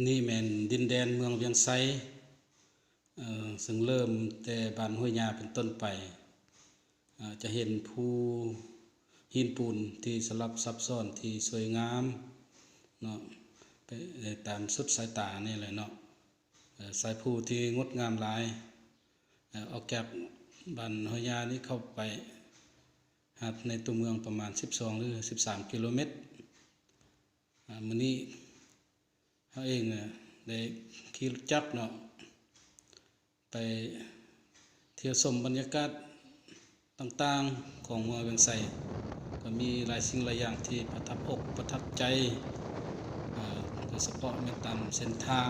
นี่แม่นดินแดนเมืองเวียงไซซึ่งเริ่มแต่บ้านห้วยยาเป็นต้นไปจะเห็นภูหินปูนที่สลับซับซ้อนที่สวยงามเนาะไปตามสุดสายตานี่แหละเนาะสายภูที่งดงามหลายออกจากบ้านห้วยยานี่เข้าไปหาดในตัวเมืองประมาณ12หรือ13กิโลเมตรมื้อนี้เขาเองได้ขี่รถจักรเนาะไปเที่ยวชมบรรยากาศต่างๆของเมืองเวียงไสก็มีหลายสิ่งหลายอย่างที่ประทับอกประทับใจโดยเฉพาะในตามเส้นทาง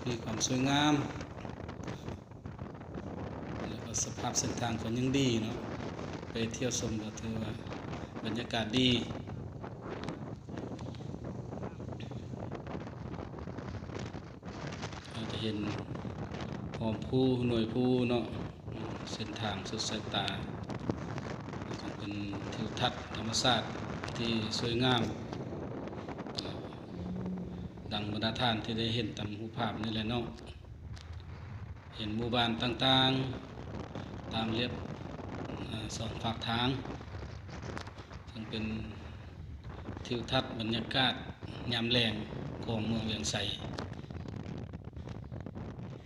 มีความสวยงามแล้วก็สภาพเส้นทางก็ยังดีเนาะไปเที่ยวชมก็ถือว่าบรรยากาศดีจะเห็นหอมภูหน่วยภูเนาะเส้นทางสุดสายตาเป็นทิวทัศน์ธรรมชาติที่สวยงามดังบรรดาท่านที่ได้เห็นตามรูปภาพนี่แหละเนาะเห็นหมู่บ้านต่างๆตามเรียบสองฝากทางซึ่งเป็นทิวทัศน์บรรยากาศยามแลงของเมืองเวียงไส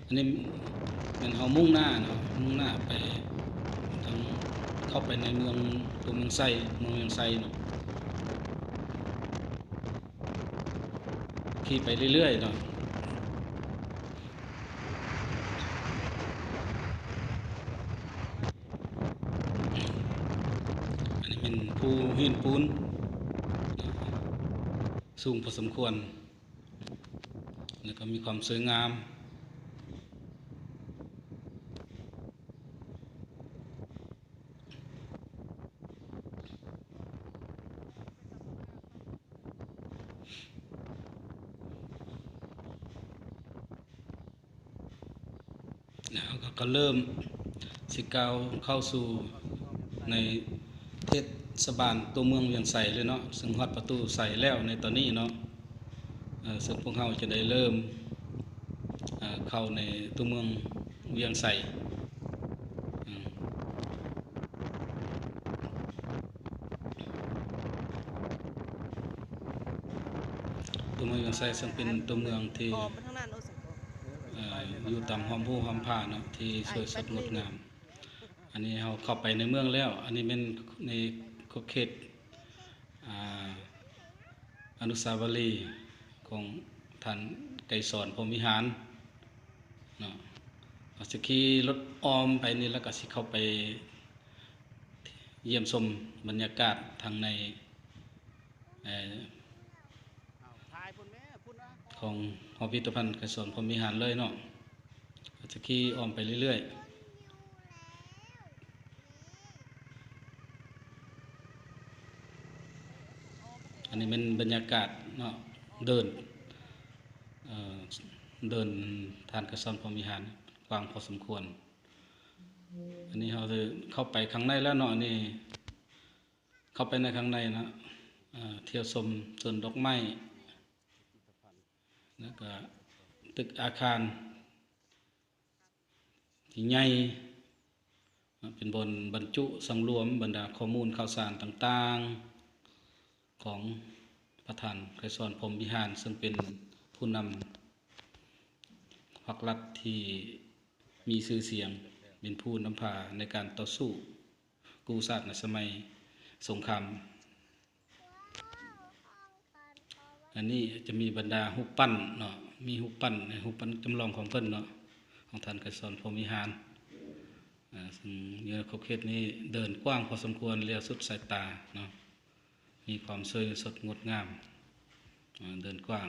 อันนี้เป็นเฮามุ่งหน้าเนาะมุ่งหน้าไปทางเข้าไปในเมืองตัวเมืองไสเมืองเวียงไสเนาะขี่ไปเรื่อยๆเนาะอันนี้เป็นภูหินปูนสูงพอสมควรแล้วก็มีความสวยงามแล้วก็เริ่มสิก้าวเข้าสู่ในเทศบาลตัวเมืองเวียงไสเลยเนาะซึ่งฮอดประตูใสแล้วในตอนนี้เนาะซึ่งพวกเราจะได้เริ่มเข้าในตัวเมืองเวียงไสตัวเมืองเวียงไสซึ่งเป็นตัวเมืองที่อยู่ตามหอมภูหอมผาเนาะที่สวยสดงดงามอันนี้เราเข้าไปในเมืองแล้วอันนี้เป็นในขอบเขตอนุสาวรีย์ของท่านไกรสอนพรหมวิหารเนาะเราจะขี่รถอ้อมไปนี่แล้วก็สิเข้าไปเยี่ยมชมบรรยากาศทางในของหอพิพิธภัณฑ์ไกรสอนพรหมวิหารเลยเนาะเราจะขี่อ้อมไปเรื่อยๆอันนี้เป็นบรรยากาศเนาะเดินทานไกรสอนพรหมวิหารกว้างพอสมควรอันนี้เราจะเข้าไปข้างในแล้วเนาะอันนี้เข้าไปในข้างในนะเที่ยวชมสวนดอกไม้แล้วก็ตึกอาคารที่ใหญ่เป็นบนบรรจุสังรวมบรรดาข้อมูลข่าวสารต่างๆของประธานไกรสอนพรหมวิหารซึ่งเป็นผู้นำพรรครัฐที่มีชื่อเสียงเป็นผู้นำพาในการต่อสู้กู้ชาติในสมัยสงครามอันนี้จะมีบรรดารูปปั้นเนาะมีรูปปั้นจำลองของเพิ่นเนาะของท่านไกรสอนพรหมวิหารซึ่งอยู่ในขอบเขตนี้เดินกว้างพอสมควรเรียวสุดสายตาเนาะมีความสวยสดงดงามเดินกว้าง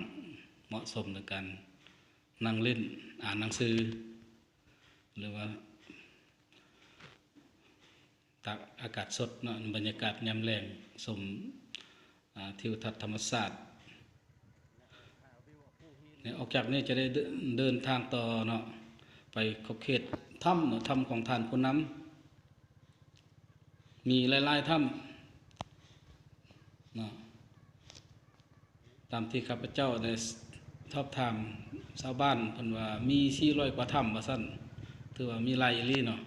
เหมาะสมในการนั่งเล่นอ่านหนังสือหรือว่าตากอากาศสดเนาะบรรยากาศยามแลงชมทิวทัศน์ธรรมชาติออกจากนี้จะได้เดินทางต่อเนาะไปขอบเขตถ้ำเนาะถ้ำของท่านผู้นำมีหลายๆถ้ำเนาะต ตามที่ข้าพเจ้าได้สอบถามชาวบ้านเพิ่นว่ามี400กว่าถ้ำว่าซั่นถือว่ามีหลายอีหลีเนาะ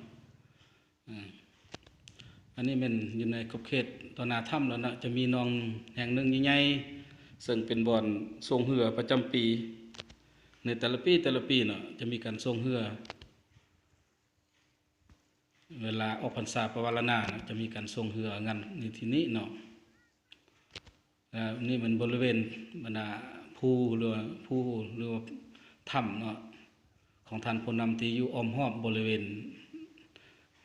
อันนี้แม่นอยู่ในขอบเขตต่อหน้าถ้ำแล้วนะจะมีหนองแห่งหนึ่งใหญ่ๆซึ่งเป็นบ่อนส่งเรือประจำปี ในแต่ละปีเนาะจะมีการส่งเรือเวลาออกพรรษาปวารณานะจะมีการส่งเรืองานในที่นี้เนาะนี่มันบริเวณบรรดาภูหรือถ้ำเนาะของท่านผู้นำที่อยู่อ้อมรอบบริเวณ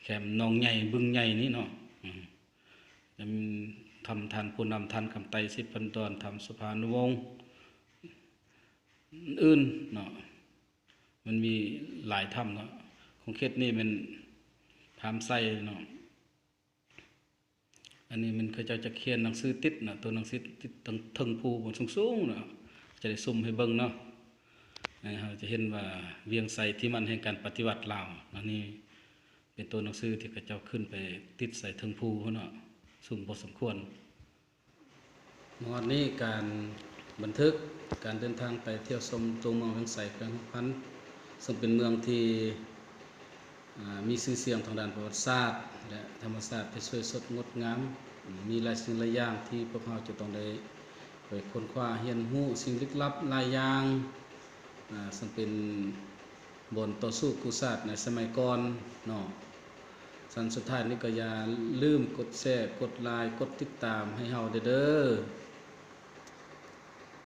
แคมหนองใหญ่บึงใหญ่นี้เนาะจะมีทำท่านผู้นำท่านคำไตสิบพันตอนทำสุภานุวงศ์อื่นเนาะมันมีหลายถ้ำเนาะของเขตนี้มันถามไส้เนาะอันนี้มันเขาจะเขียนหนังสือติดนะตัวหนังสือติดตั้งทึงภูบนสูงๆเนาะจะได้ซุ่มให้เบิ่งเนาะเราจะเห็นว่าเวียงไสที่มันแห่งการปฏิวัติลาวอันนี้เป็นตัวหนังสือที่เขาเจ้าขึ้นไปติดใส่ทึงภูเนาะสูงพอสมควรวันนี้การบันทึกการเดินทางไปเที่ยวชมตัวเมืองเวียงไสแขวงพันซึ่งเป็นเมืองที่มีชื่อเสียงทางด้านประวัติศาสตร์และธรรมศาสตร์ที่สวยสดงดงามมีหลายสิ่งหลายอย่างที่พวกเราจะต้องได้ไปค้นคว้าเรียนรู้สิ่งลึกลับหลายอย่างซึ่งเป็นบนต่อสู้กุศลในสมัยก่อนเนาะสันสุดท้ายนี้ก็อย่าลืมกดแชร์กดไลค์กดติดตามให้เฮาเด้อ